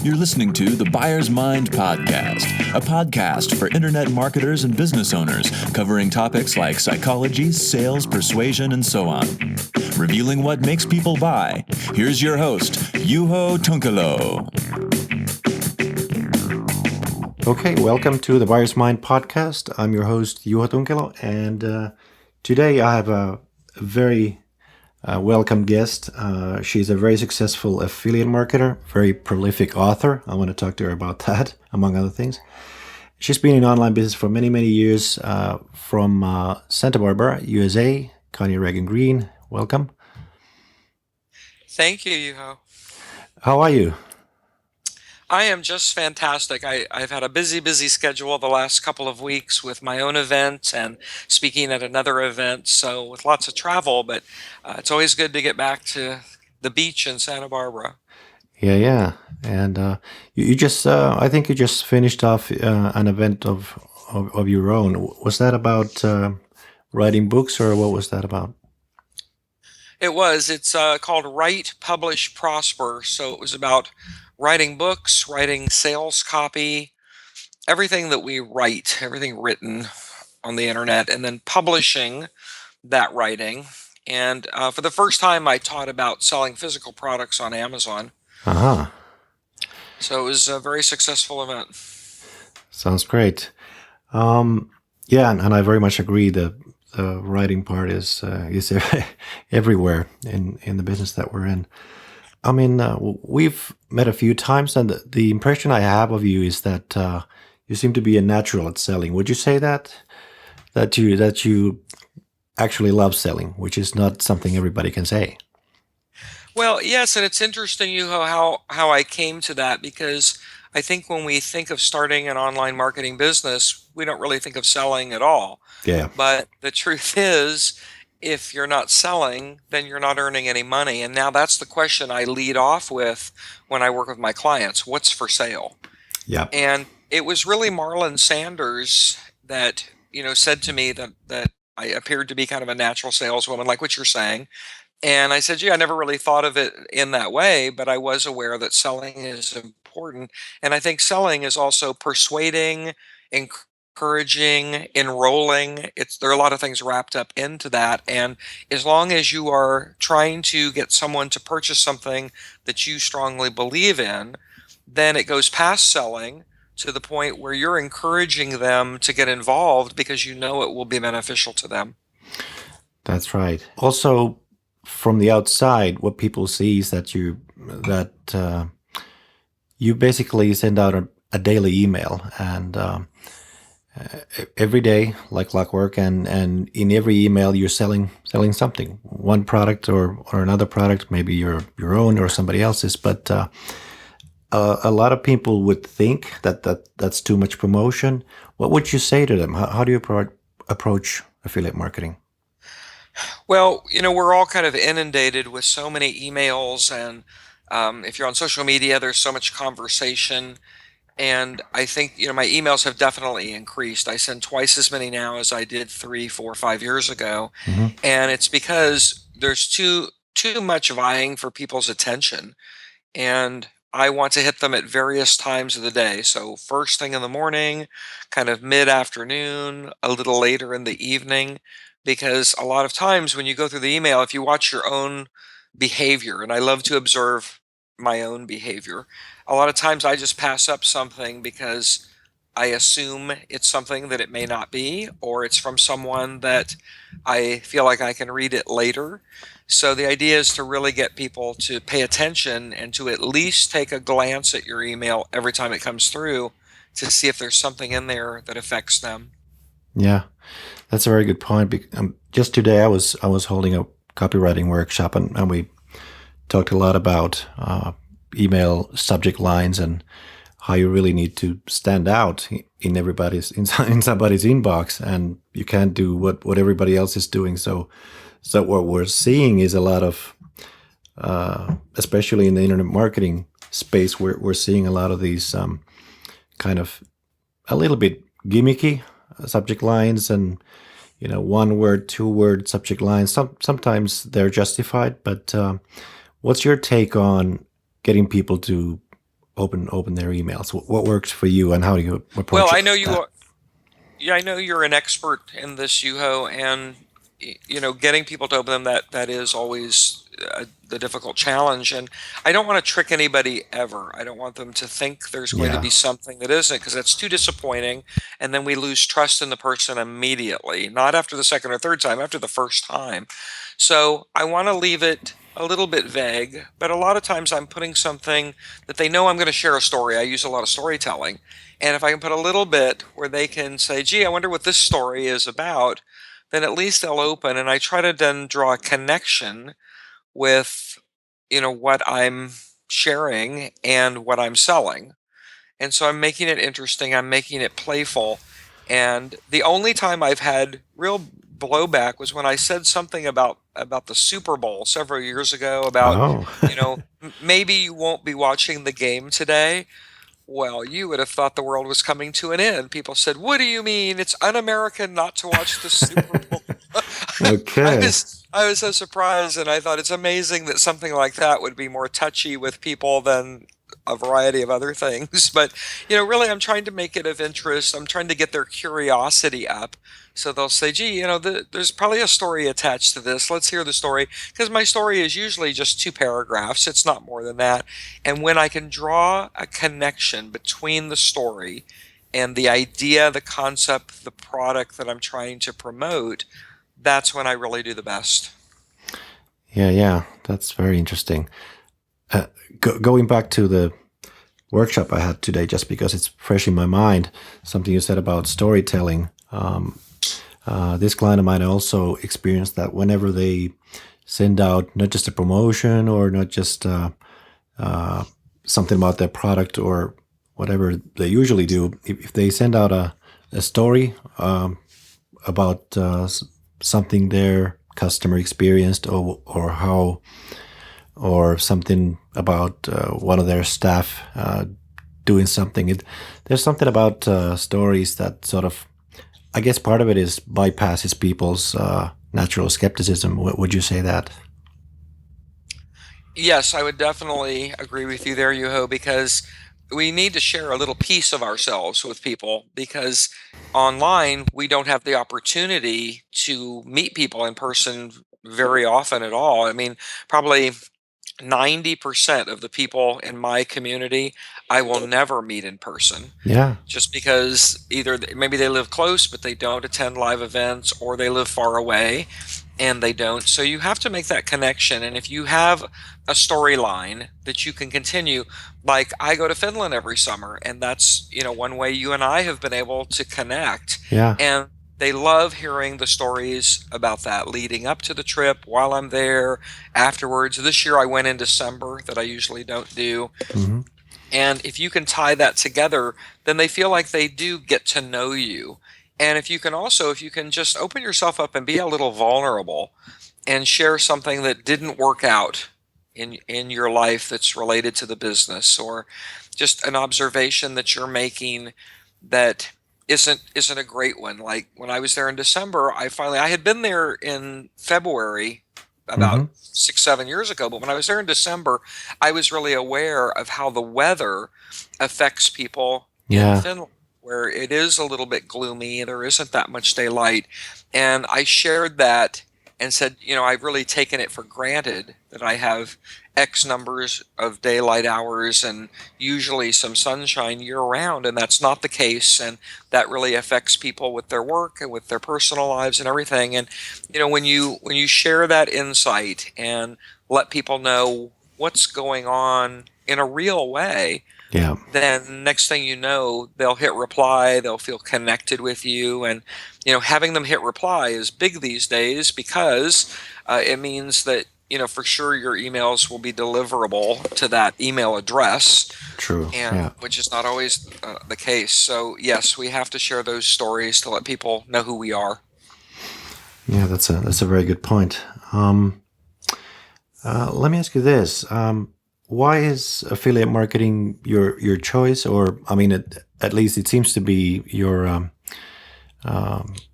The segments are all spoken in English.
You're listening to the Buyer's Mind Podcast, a podcast for internet marketers and business owners covering topics like psychology, sales, persuasion, and so on. Revealing what makes people buy. Here's your host, Juho Tunkelo. Okay, welcome to the Buyer's Mind Podcast. I'm your host, Juho Tunkelo, and today I have a very welcome guest. She's a very successful affiliate marketer, very prolific author. I want to talk to her about that, among other things. She's been in online business for many, many years from Santa Barbara, USA. Connie, Ragen Green, welcome. Thank you, Juho. How are you? I am just fantastic. I've had a busy schedule the last couple of weeks with my own event and speaking at another event, so with lots of travel, but it's always good to get back to the beach in Santa Barbara. Yeah. And you just, I think you just finished off an event of your own. Was that about writing books, or what was that about? It's called Write, Publish, Prosper, so it was about writing books, writing sales copy, everything that we write, everything written on the internet, and then publishing that writing. And for the first time, I taught about selling physical products on Amazon. Uh-huh. So it was a very successful event. Sounds great. Yeah, and I very much agree that the writing part is everywhere in the business that we're in. I mean, we've met a few times, and the impression I have of you is that you seem to be a natural at selling. Would you say that you actually love selling, which is not something everybody can say? Well, yes, and it's interesting, Juho, how I came to that, because I think when we think of starting an online marketing business, we don't really think of selling at all. Yeah. But the truth is, if you're not selling, then you're not earning any money. And now that's the question I lead off with when I work with my clients. What's for sale? Yeah. And it was really Marlon Sanders that, said to me that I appeared to be kind of a natural saleswoman, like what you're saying. And I said, I never really thought of it in that way, but I was aware that selling is important. And I think selling is also persuading, encouraging, enrolling. There are a lot of things wrapped up into that. And as long as you are trying to get someone to purchase something that you strongly believe in, then it goes past selling to the point where you're encouraging them to get involved because you know it will be beneficial to them. That's right. Also, from the outside, what people see is that you basically send out a daily email, and every day, like clockwork, and in every email you're selling something, one product or another product, maybe your own or somebody else's. But a lot of people would think that's too much promotion. What would you say to them? How do you approach affiliate marketing? Well, we're all kind of inundated with so many emails, and if you're on social media, there's so much conversation. And I think, my emails have definitely increased. I send twice as many now as I did 3, 4, 5 years ago. Mm-hmm. And it's because there's too much vying for people's attention. And I want to hit them at various times of the day. So first thing in the morning, kind of mid-afternoon, a little later in the evening, because a lot of times when you go through the email, if you watch your own behavior, and I love to observe my own behavior, a lot of times I just pass up something because I assume it's something that it may not be, or it's from someone that I feel like I can read it later. So the idea is to really get people to pay attention and to at least take a glance at your email every time it comes through to see if there's something in there that affects them. Yeah, that's a very good point. Just today I was holding a copywriting workshop, and we talked a lot about email subject lines and how you really need to stand out in somebody's inbox, and you can't do what everybody else is doing. So what we're seeing is a lot of, especially in the internet marketing space, we're seeing a lot of these kind of a little bit gimmicky subject lines, and 1 word, 2 word subject lines. Sometimes they're justified, but what's your take on getting people to open their emails? What works for you, and how do you Well, approach I know you that? are. Yeah, I know you're an expert in this, Yuho, and getting people to open them, that is always the difficult challenge. And I don't want to trick anybody ever. I don't want them to think there's going to Yeah. be something that isn't, because that's too disappointing, and then we lose trust in the person immediately. Not after the second or third time, after the first time. So I want to leave it a little bit vague, but a lot of times I'm putting something that they know I'm going to share a story. I use a lot of storytelling. And if I can put a little bit where they can say, gee, I wonder what this story is about, then at least they'll open. And I try to then draw a connection with, what I'm sharing and what I'm selling. And so I'm making it interesting, I'm making it playful. And the only time I've had real blowback was when I said something about the Super Bowl several years ago about, Oh. maybe you won't be watching the game today. Well, you would have thought the world was coming to an end. People said, "What do you mean? It's un-American not to watch the Super Bowl." I Okay. was so surprised, and I thought it's amazing that something like that would be more touchy with people than a variety of other things. But really, I'm trying to make it of interest. I'm trying to get their curiosity up, so they'll say, "Gee, there's probably a story attached to this. Let's hear the story." Because my story is usually just 2 paragraphs. It's not more than that. And when I can draw a connection between the story and the idea, the concept, the product that I'm trying to promote, that's when I really do the best. Yeah, yeah, that's very interesting. Uh, Going back to the workshop I had today, just because it's fresh in my mind, something you said about storytelling. This client of mine also experienced that whenever they send out not just a promotion or not just something about their product or whatever they usually do, if they send out a story about something their customer experienced or how or something about one of their staff doing something. There's something about stories that sort of, I guess part of it is bypasses people's natural skepticism. Would you say that? Yes, I would definitely agree with you there, Yuho, because we need to share a little piece of ourselves with people, because online we don't have the opportunity to meet people in person very often at all. I mean, probably 90% of the people in my community I will never meet in person, Yeah, just because either maybe they live close but they don't attend live events, or they live far away and they don't. So you have to make that connection. And if you have a storyline that you can continue, like I go to Finland every summer, and that's, one way you and I have been able to connect. yeah. And they love hearing the stories about that leading up to the trip, while I'm there, afterwards. This year I went in December, that I usually don't do. Hmm. And if you can tie that together, then they feel like they do get to know you. And if you can just open yourself up and be a little vulnerable and share something that didn't work out in your life that's related to the business, or just an observation that you're making that isn't a great one. Like when I was there in December, I had been there in February Hmm. about 6, 7 years ago, but when I was there in December, I was really aware of how the weather affects people in Yeah. Finland, where it is a little bit gloomy, there isn't that much daylight. And I shared that and said, I've really taken it for granted that I have X numbers of daylight hours and usually some sunshine year round, and that's not the case. And that really affects people with their work and with their personal lives and everything. And when you share that insight and let people know what's going on in a real way, Yeah. then next thing you know, they'll hit reply, they'll feel connected with you. And having them hit reply is big these days, because it means that for sure your emails will be deliverable to that email address, True. and Yeah. which is not always the case. So yes, we have to share those stories to let people know who we are. Yeah. That's a very good point. Let me ask you this: why is affiliate marketing your choice? Or I mean, at least it seems to be your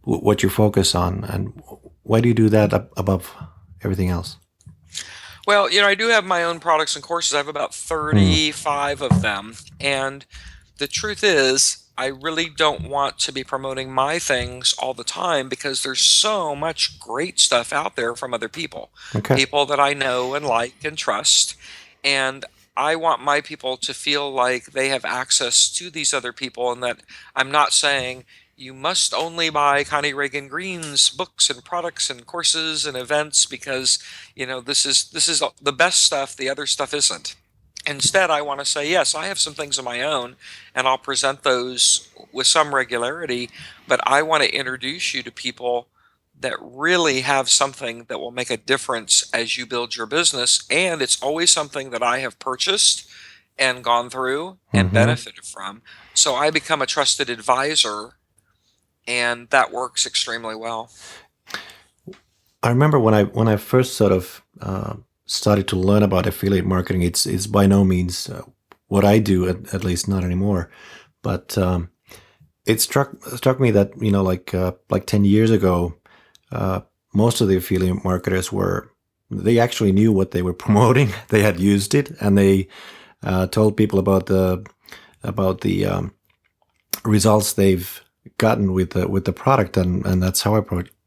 what you focus on, and why do you do that above everything else? Well, I do have my own products and courses. I have about Hmm. 35 of them. And the truth is, I really don't want to be promoting my things all the time because there's so much great stuff out there from other people, Okay. people that I know and like and trust. And I want my people to feel like they have access to these other people and that I'm not saying you must only buy Connie Reagan Green's books and products and courses and events because this is the best stuff, the other stuff isn't. Instead, I want to say, yes, I have some things of my own, and I'll present those with some regularity, but I want to introduce you to people that really have something that will make a difference as you build your business. And it's always something that I have purchased and gone through and Hmm. benefited from. So I become a trusted advisor, and that works extremely well. I remember when I first sort of started to learn about affiliate marketing. It's by no means what I do, at least not anymore. But it struck me that like 10 years ago, uh, most of the affiliate marketers they actually knew what they were promoting. They had used it, and they told people about the results they've gotten with the product, and that's how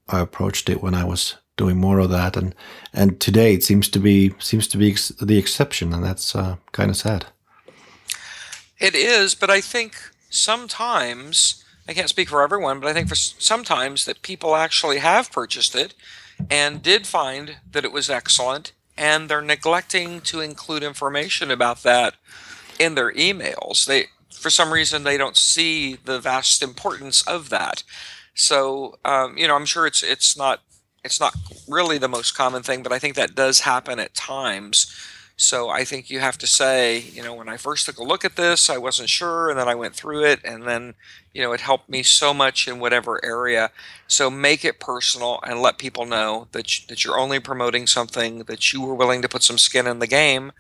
I approached it when I was doing more of that, and today it seems to be the exception, and that's kind of sad. It is, but I think sometimes, I can't speak for everyone, but I think for sometimes that people actually have purchased it and did find that it was excellent, and they're neglecting to include information about that in their emails. For some reason, they don't see the vast importance of that. So, I'm sure it's not really the most common thing, but I think that does happen at times. So I think you have to say, when I first took a look at this, I wasn't sure, and then I went through it, and then, it helped me so much in whatever area. So make it personal and let people know that you're only promoting something that you were willing to put some skin in the game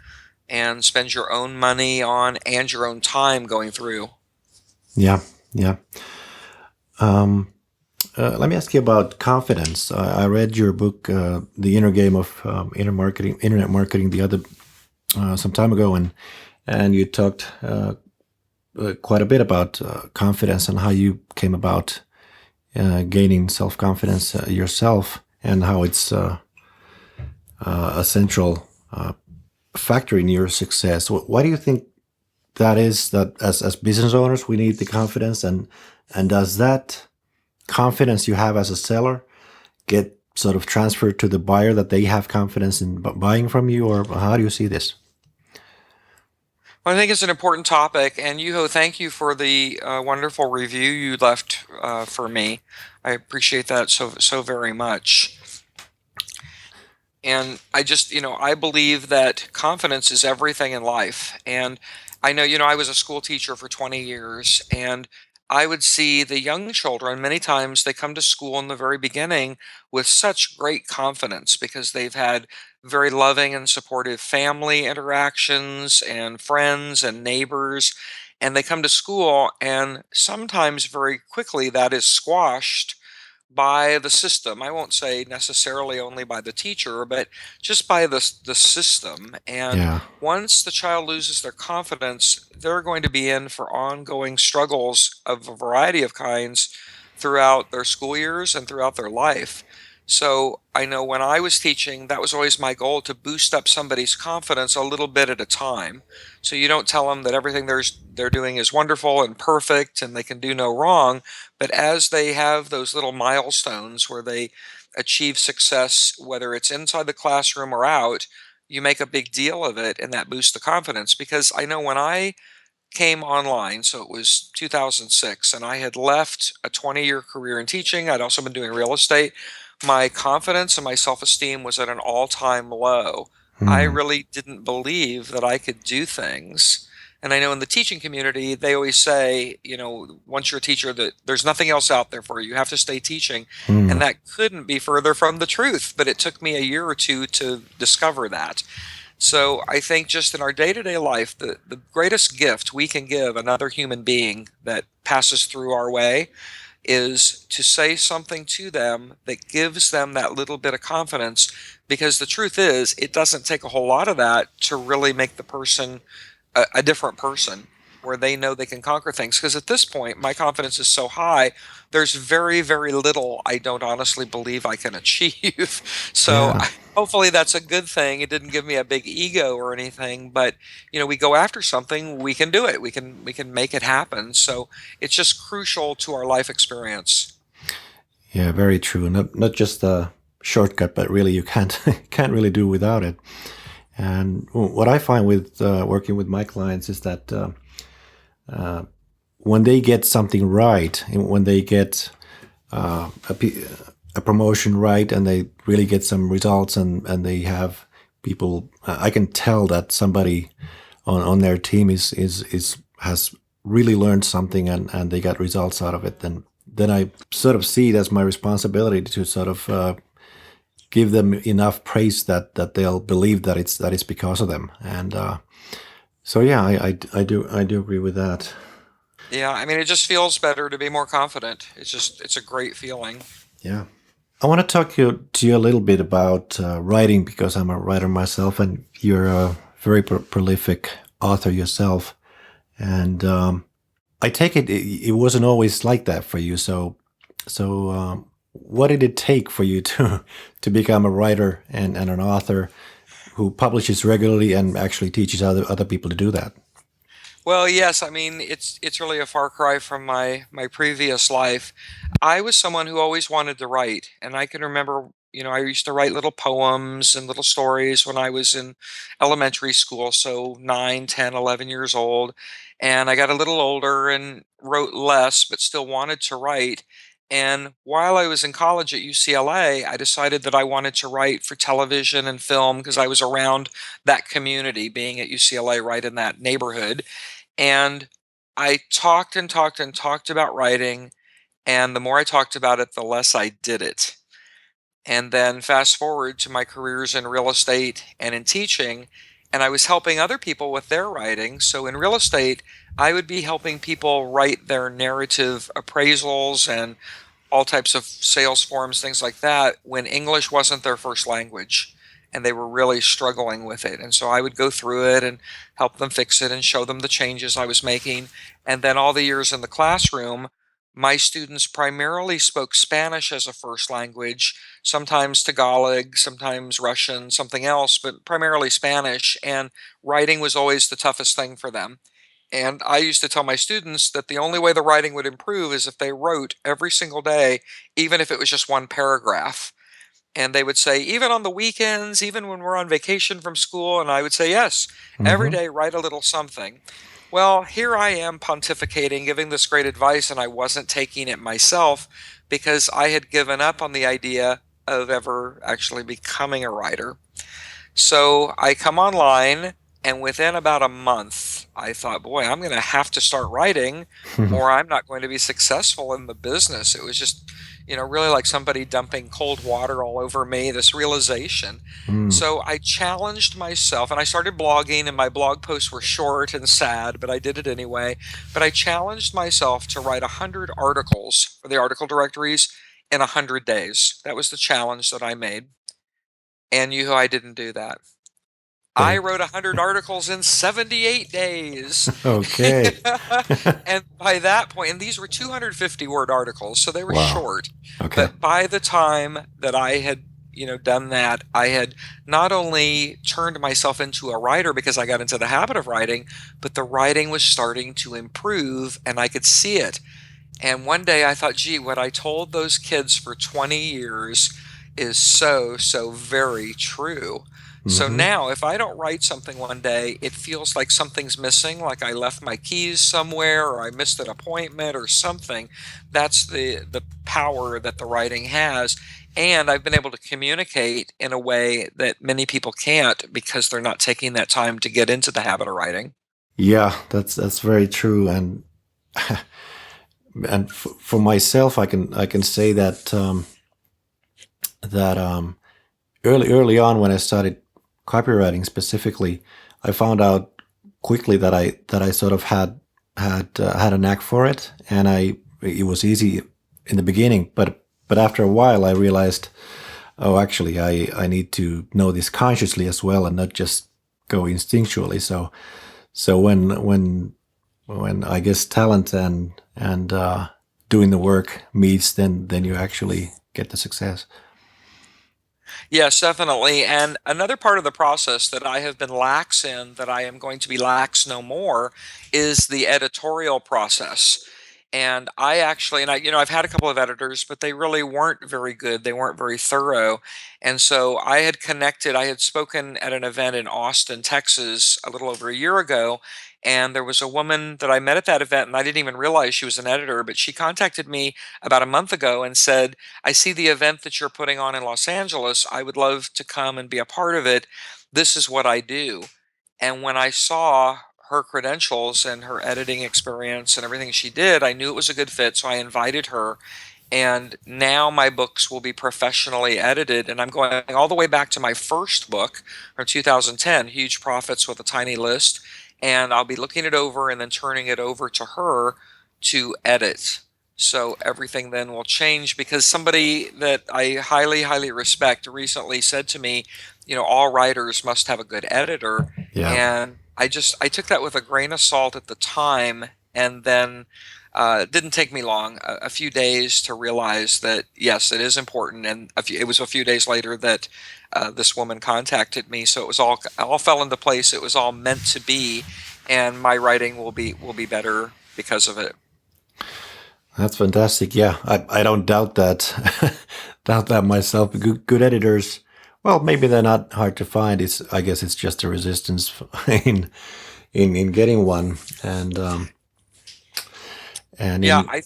and spend your own money on and your own time going through. Yeah, yeah. Um, Let me ask you about confidence. I read your book, "The Inner Game of Internet Marketing," the other some time ago, and you talked quite a bit about confidence and how you came about gaining self confidence yourself, and how it's a central factor in your success. Why do you think that is? That as business owners we need the confidence, and does that confidence you have as a seller get sort of transferred to the buyer, that they have confidence in buying from you, or how do you see this? Well, I think it's an important topic, and Yuho, thank you for the wonderful review you left for me. I appreciate that so very much. And I believe that confidence is everything in life. And I know, I was a school teacher for 20 years, and I would see the young children, many times they come to school in the very beginning with such great confidence because they've had very loving and supportive family interactions and friends and neighbors. And they come to school, and sometimes very quickly that is squashed by the system. I won't say necessarily only by the teacher, but just by the system. And Yeah, once the child loses their confidence, they're going to be in for ongoing struggles of a variety of kinds throughout their school years and throughout their life. So I know when I was teaching, that was always my goal, to boost up somebody's confidence a little bit at a time. So you don't tell them that everything they're doing is wonderful and perfect and they can do no wrong, but as they have those little milestones where they achieve success, whether it's inside the classroom or out, you make a big deal of it, and that boosts the confidence. Because I know when I came online, so it was 2006, and I had left a 20-year career in teaching, I'd also been doing real estate. My confidence and my self esteem was at an all time low. I hmm, really didn't believe that I could do things. And I know in the teaching community, they always say, once you're a teacher, that there's nothing else out there for you. You have to stay teaching. hmm. And that couldn't be further from the truth. But it took me a year or two to discover that. So I think just in our day to day life, the greatest gift we can give another human being that passes through our way is to say something to them that gives them that little bit of confidence, because the truth is it doesn't take a whole lot of that to really make the person a different person, where they know they can conquer things. Because at this point, my confidence is so high, there's very, very little I don't honestly believe I can achieve. So Yeah. hopefully that's a good thing. It didn't give me a big ego or anything, but we go after something, we can do it. We can make it happen. So it's just crucial to our life experience. Yeah, very true. Not just a shortcut, but really you can't can't really do without it. And what I find with working with my clients is that when they get something right, and when they get a promotion right, and they really get some results, and they have people, I can tell that somebody on their team is has really learned something, and they got results out of it. Then I sort of see it as my responsibility to sort of give them enough praise that they'll believe that it's because of them. And so yeah, I do agree with that. Yeah, I mean, it just feels better to be more confident. It's a great feeling. Yeah, I want to talk to you a little bit about writing, because I'm a writer myself, and you're a very prolific author yourself. And I take it wasn't always like that for you. So what did it take for you to become a writer and an author who publishes regularly and actually teaches other people to do that? Well, yes, I mean, it's really a far cry from my previous life. I was someone who always wanted to write, and I can remember, I used to write little poems and little stories when I was in elementary school, so 9, 10, 11 years old. And I got a little older and wrote less, but still wanted to write. And while I was in college at UCLA, I decided that I wanted to write for television and film because I was around that community, being at UCLA right in that neighborhood. And I talked and talked and talked about writing, and the more I talked about it, the less I did it. And then fast forward to my careers in real estate and in teaching, and I was helping other people with their writing. So in real estate, I would be helping people write their narrative appraisals and all types of sales forms, things like that, when English wasn't their first language and they were really struggling with it. And so I would go through it and help them fix it and show them the changes I was making. And then all the years in the classroom, my students primarily spoke Spanish as a first language, sometimes Tagalog, sometimes Russian, something else, but primarily Spanish. And writing was always the toughest thing for them. And I used to tell my students that the only way the writing would improve is if they wrote every single day, even if it was just one paragraph. And they would say, even on the weekends, even when we're on vacation from school. And I would say, yes, every Hmm. day, write a little something. Well, here I am pontificating, giving this great advice, and I wasn't taking it myself because I had given up on the idea of ever actually becoming a writer. So I come online, and within about a month, I thought, boy, I'm going to have to start writing, or I'm not going to be successful in the business. It was just, really like somebody dumping cold water all over me, this realization. Mm. So I challenged myself, and I started blogging, and my blog posts were short and sad, but I did it anyway. But I challenged myself to write 100 articles for the article directories in 100 days. That was the challenge that I made. And I didn't do that. I Don't. wrote 100 articles in 78 days. Okay. And by that point, and these were 250-word articles, so they were Wow. short. Okay. But by the time that I had, done that, I had not only turned myself into a writer because I got into the habit of writing, but the writing was starting to improve and I could see it. And one day I thought, gee, what I told those kids for 20 years is so, so very true. So Hmm. now, if I don't write something one day, it feels like something's missing, like I left my keys somewhere or I missed an appointment or something. That's the power that the writing has. And I've been able to communicate in a way that many people can't because they're not taking that time to get into the habit of writing. Yeah, that's very true. And for myself, I can say that early on when I started copywriting specifically, I found out quickly that I sort of had a knack for it, and it was easy in the beginning, but after a while, I realized, oh, actually, I need to know this consciously as well, and not just go instinctually. So when I guess talent and doing the work meets, then you actually get the success. Yes, definitely. And another part of the process that I have been lax in, that I am going to be lax no more, is the editorial process. And I actually, and I've had a couple of editors, but they really weren't very good. They weren't very thorough. And so I had spoken at an event in Austin, Texas, a little over a year ago. And there was a woman that I met at that event, and I didn't even realize she was an editor, but she contacted me about a month ago and said, I see the event that you're putting on in Los Angeles. I would love to come and be a part of it. This is what I do. And when I saw her credentials and her editing experience and everything she did, I knew it was a good fit. So I invited her. And now my books will be professionally edited. And I'm going all the way back to my first book from 2010, Huge Profits with a Tiny List. And I'll be looking it over and then turning it over to her to edit. So everything then will change, because somebody that I highly, highly respect recently said to me, all writers must have a good editor. Yeah. And I took that with a grain of salt at the time. And then it didn't take me long, a few days, to realize that, yes, it is important. And it was a few days later that this woman contacted me. So it was all fell into place. It was all meant to be. And my writing will be better because of it. That's fantastic. Yeah, I don't doubt that. Doubt that myself. Good editors. Well, maybe they're not hard to find. I guess it's just a resistance in in getting one. And Yeah, in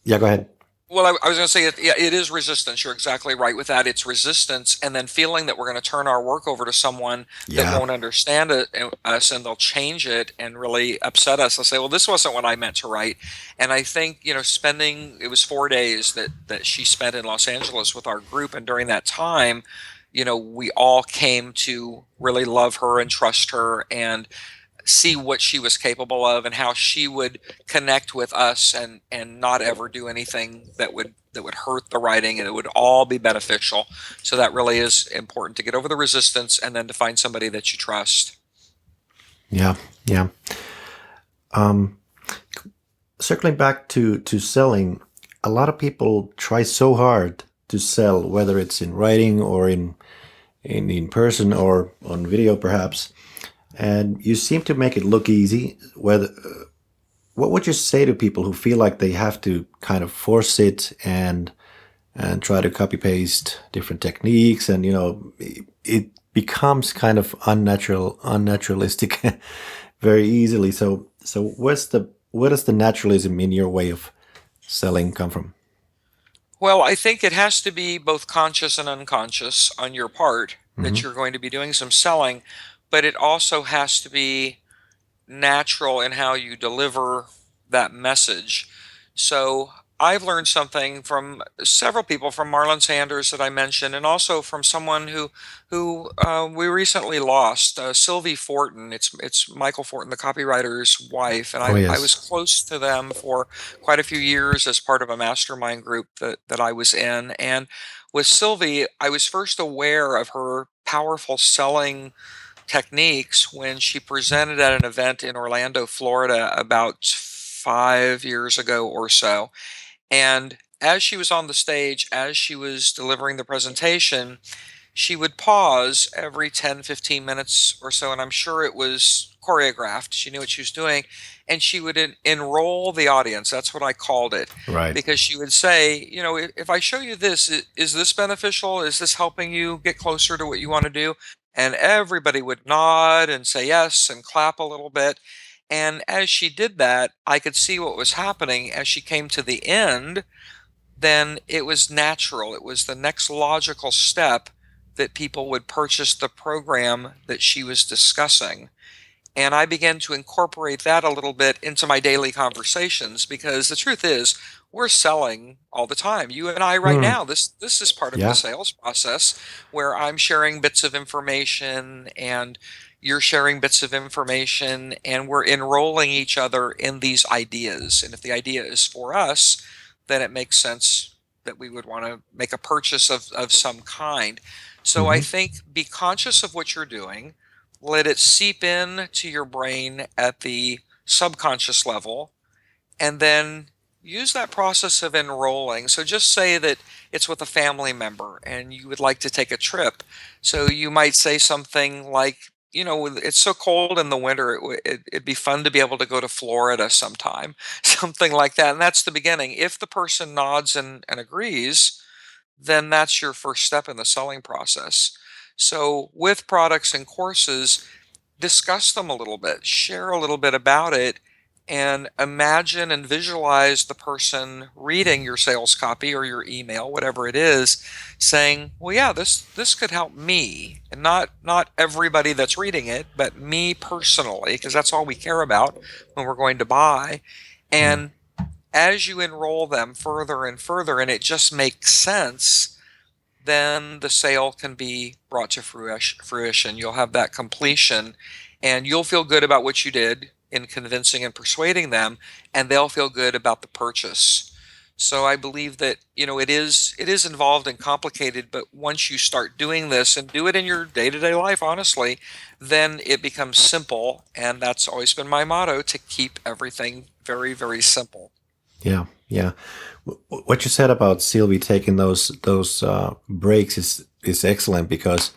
yeah, go ahead. well, I was going to say, yeah, it is resistance. You're exactly right with that. It's resistance, and then feeling that we're going to turn our work over to someone that Yeah, won't understand us, and they'll change it and really upset us. They'll say, "Well, this wasn't what I meant to write." And I think, spending, it was 4 days that she spent in Los Angeles with our group, and during that time, we all came to really love her and trust her and see what she was capable of, and how she would connect with us, and not ever do anything that would hurt the writing, and it would all be beneficial. So that really is important, to get over the resistance and then to find somebody that you trust. yeah, yeah. Um, Circling back to selling, a lot of people try so hard to sell, whether it's in writing or in person or on video, perhaps. And you seem to make it look easy. Whether what would you say to people who feel like they have to kind of force it and try to copy paste different techniques, and it becomes kind of unnaturalistic very easily. So where does the naturalism in your way of selling come from? Well, I think it has to be both conscious and unconscious on your part, that Hmm. you're going to be doing some selling, but it also has to be natural in how you deliver that message. So I've learned something from several people, from Marlon Sanders that I mentioned, and also from someone who we recently lost, Sylvie Fortin. It's Michael Fortin, the copywriter's wife, and Oh I was yes. close to them for quite a few years as part of a mastermind group that I was in. And with Sylvie, I was first aware of her powerful selling techniques when she presented at an event in Orlando, Florida, about 5 years ago or so. And as she was on the stage, as she was delivering the presentation, she would pause every 10, 15 minutes or so. And I'm sure it was choreographed. She knew what she was doing. And she would enroll the audience. That's what I called it. Right. Because she would say, if I show you this, is this beneficial? Is this helping you get closer to what you want to do? And everybody would nod and say yes and clap a little bit. And as she did that, I could see what was happening. As she came to the end, then it was natural. It was the next logical step that people would purchase the program that she was discussing. And I began to incorporate that a little bit into my daily conversations, because the truth is, we're selling all the time. You and I right Hmm. now, this is part of the Yeah. sales process, where I'm sharing bits of information and you're sharing bits of information, and we're enrolling each other in these ideas. And if the idea is for us, then it makes sense that we would want to make a purchase of some kind. So I Hmm. think be conscious of what you're doing, let it seep in to your brain at the subconscious level, and then use that process of enrolling. So just say that it's with a family member and you would like to take a trip. So you might say something like, it's so cold in the winter, it'd be fun to be able to go to Florida sometime, something like that. And that's the beginning. If the person nods and agrees, then that's your first step in the selling process. So with products and courses, discuss them a little bit, share a little bit about it, and imagine and visualize the person reading your sales copy or your email, whatever it is, saying, "Well, yeah, this could help me," and not everybody that's reading it, but me personally, because that's all we care about when we're going to buy. Yeah. And as you enroll them further and further, and it just makes sense, then the sale can be brought to fruition. You'll have that completion, and you'll feel good about what you did in convincing and persuading them, and they'll feel good about the purchase. So I believe that, it is involved and complicated, but once you start doing this and do it in your day-to-day life, honestly, then it becomes simple, and that's always been my motto, to keep everything very, very simple. Yeah. Yeah. What you said about Sylvie taking those breaks is excellent because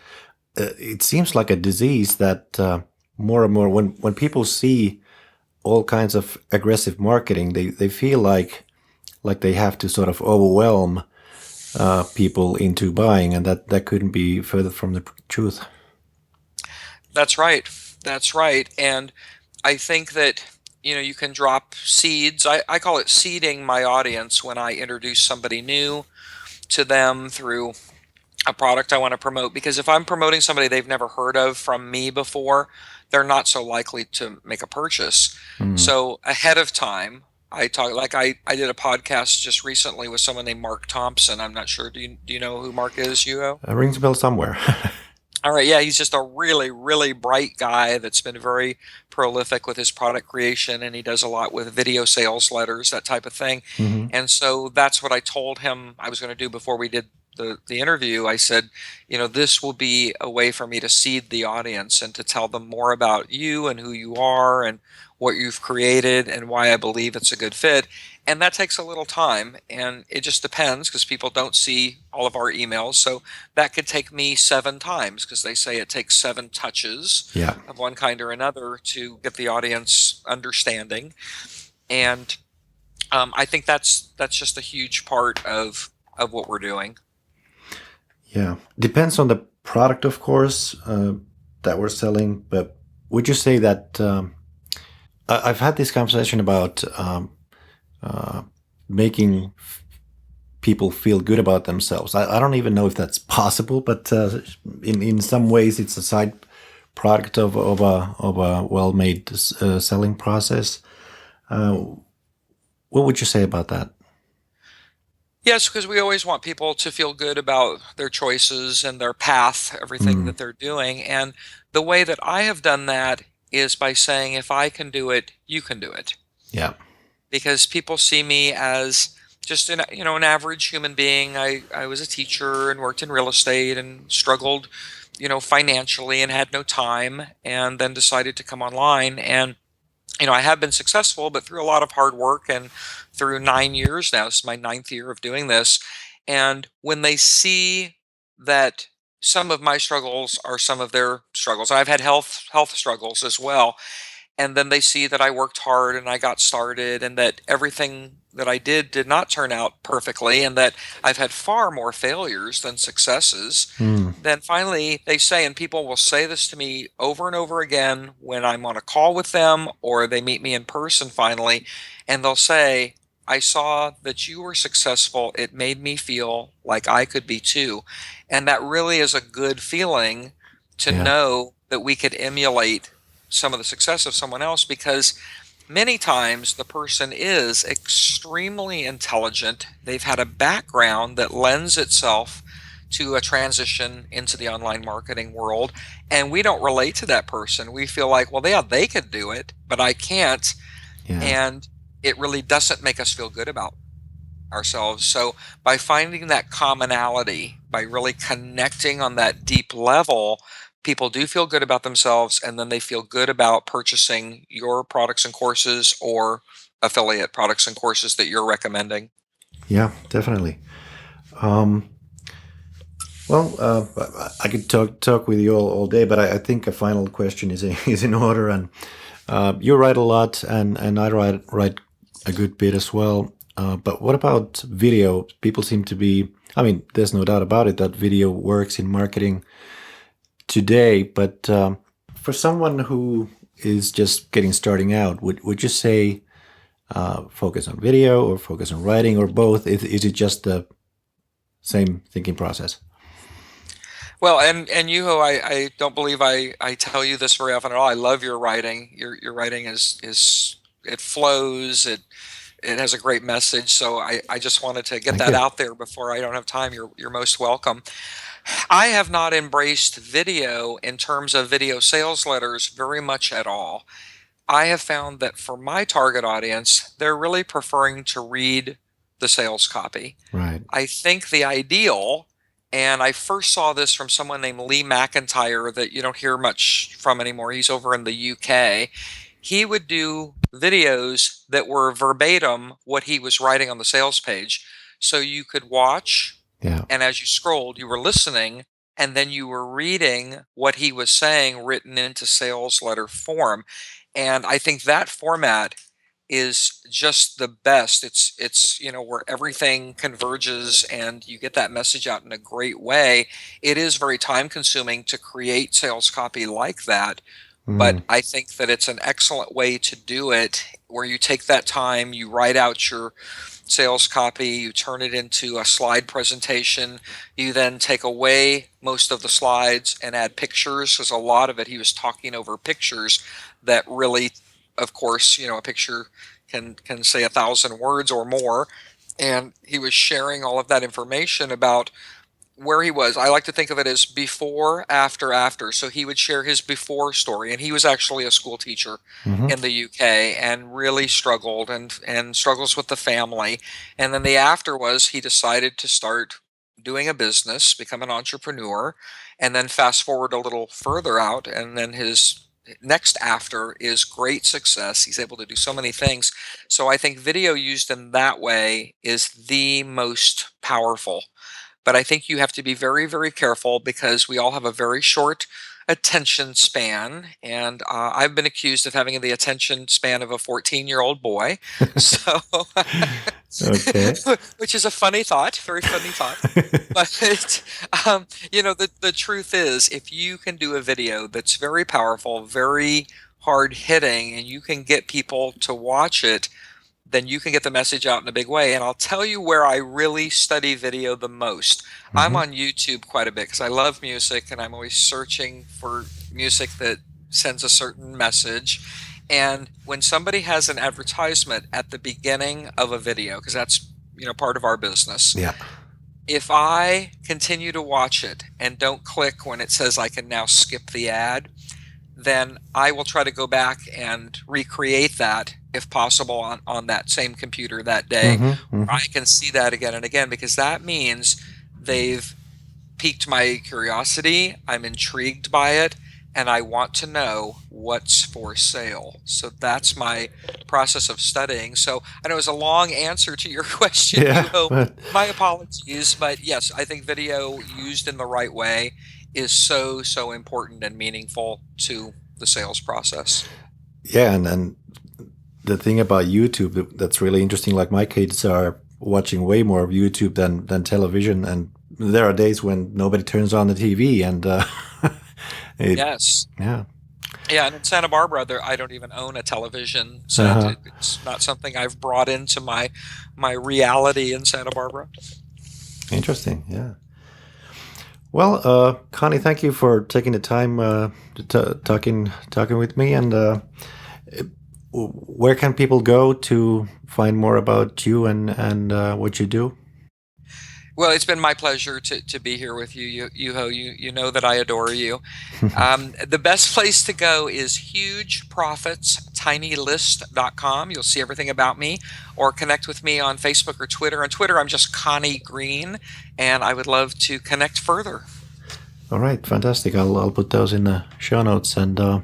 it seems like a disease that more and more when people see all kinds of aggressive marketing, they feel like they have to sort of overwhelm people into buying, and that couldn't be further from the truth. That's right. That's right. And I think that, you can drop seeds. I call it seeding my audience when I introduce somebody new to them through a product I want to promote. Because if I'm promoting somebody they've never heard of from me before, they're not so likely to make a purchase. Mm. So ahead of time, I did a podcast just recently with someone named Mark Thompson. I'm not sure. Do you know who Mark is, Hugo? Rings a bell somewhere. All right, yeah, he's just a really, really bright guy that's been very prolific with his product creation, and he does a lot with video sales letters, that type of thing. Hmm. And so that's what I told him I was going to do before we did the interview. I said, this will be a way for me to seed the audience and to tell them more about you and who you are and what you've created and why I believe it's a good fit. And that takes a little time, and it just depends because people don't see all of our emails. So that could take me 7 times because they say it takes 7 touches Yeah. of one kind or another to get the audience understanding. And I think that's just a huge part of what we're doing. Yeah. Depends on the product, of course, that we're selling. But would you say that I've had this conversation about uh, making people feel good about themselves? I don't even know if that's possible, but in some ways, it's a side product of a well-made selling process. Uh, what would you say about that? Yes, because we always want people to feel good about their choices and their path, everything Mm. that they're doing. And the way that I have done that is by saying, if I can do it, you can do it. Yeah. Because people see me as just an average human being. I was a teacher and worked in real estate and struggled, financially and had no time, and then decided to come online. And I have been successful, but through a lot of hard work and through 9 years now. This is my ninth year of doing this. And when they see that some of my struggles are some of their struggles, I've had health struggles as well, and then they see that I worked hard and I got started and that everything that I did not turn out perfectly and that I've had far more failures than successes, Mm. then finally they say, and people will say this to me over and over again when I'm on a call with them or they meet me in person finally, and they'll say, "I saw that you were successful. It made me feel like I could be too." And that really is a good feeling, to Yeah. know that we could emulate some of the success of someone else, because many times the person is extremely intelligent. They've had a background that lends itself to a transition into the online marketing world, and we don't relate to that person. We feel like, well, yeah, they could do it, but I can't. Yeah. And it really doesn't make us feel good about. ourselves. So by finding that commonality, by really connecting on that deep level, people do feel good about themselves, and then they feel good about purchasing your products and courses or affiliate products and courses that you're recommending. Yeah, definitely. Um, well, I could talk with you all day, but I think a final question is is in order. And you write a lot, and I write a good bit as well. But what about video? People seem to be. I mean, there's no doubt about it that video works in marketing today. But for someone who is just getting starting out, would you say focus on video or focus on writing or both? Is it just the same thinking process? Well, and Yuho, I don't believe I tell you this very often at all. I love your writing. Your writing is it flows. It has a great message. So I just wanted to get Thank that you. out there before I don't have time. You're most welcome. I have not embraced video in terms of video sales letters very much at all. I have found that for my target audience, they're really preferring to read the sales copy. Right. I think the ideal, and I first saw this from someone named Lee McIntyre that you don't hear much from anymore. He's over in the UK. He would do videos that were verbatim what he was writing on the sales page. So you could watch, Yeah. and as you scrolled, you were listening, and then you were reading what he was saying written into sales letter form. And I think that format is just the best. It's where everything converges and you get that message out in a great way. It is very time consuming to create sales copy like that, Mm, but I think that it's an excellent way to do it where you take that time, you write out your sales copy, you turn it into a slide presentation, you then take away most of the slides and add pictures because a lot of it he was talking over pictures that really, of course, a picture can say 1,000 words or more, and he was sharing all of that information about where he was. I like to think of it as before, after, after. So he would share his before story, and he was actually a school teacher hmm. in the UK and really struggled and struggles with the family. And then the after was he decided to start doing a business, become an entrepreneur, and then fast forward a little further out, and then his next after is great success. He's able to do so many things. So I think video used in that way is the most powerful, but I think you have to be very, very careful because we all have a very short attention span. And I've been accused of having the attention span of a 14-year-old boy. So, Okay. which is a funny thought, very funny thought. But the truth is, if you can do a video that's very powerful, very hard hitting, and you can get people to watch it, then you can get the message out in a big way. And I'll tell you where I really study video the most. I'm Hmm. on YouTube quite a bit because I love music and I'm always searching for music that sends a certain message. And when somebody has an advertisement at the beginning of a video, because that's part of our business, Yeah. if I continue to watch it and don't click when it says I can now skip the ad, then I will try to go back and recreate that if possible on that same computer that day. Hmm. Hmm. I can see that again and again because that means they've piqued my curiosity. I'm intrigued by it and I want to know what's for sale. So that's my process of studying. So I know it was a long answer to your question, Yeah. Yuho. But My apologies, but yes, I think video used in the right way is so, so important and meaningful to the sales process. yeah, and the thing about YouTube that's really interesting. Like my kids are watching way more of YouTube than television, and there are days when nobody turns on the TV, and it Yes. yeah. Yeah, and in Santa Barbara, I don't even own a television set. Uh-huh. It's not something I've brought into my reality in Santa Barbara. Interesting. Yeah. Well, Connie, thank you for taking the time talking with me. And where can people go to find more about you and what you do? Well, it's been my pleasure to be here with you, Yuho. You know that I adore you. The best place to go is hugeprofitstinylist.com. You'll see everything about me, or connect with me on Facebook or Twitter. On Twitter, I'm just Connie Green, and I would love to connect further. All right, fantastic. I'll put those in the show notes, and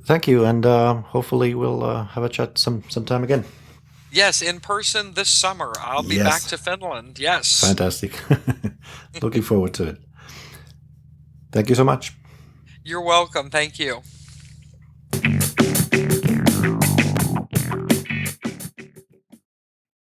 thank you. And hopefully we'll have a chat sometime again. Yes, in person this summer. I'll be back Yes, to Finland. Yes. fantastic. Looking forward to it. Thank you so much. You're welcome. Thank you.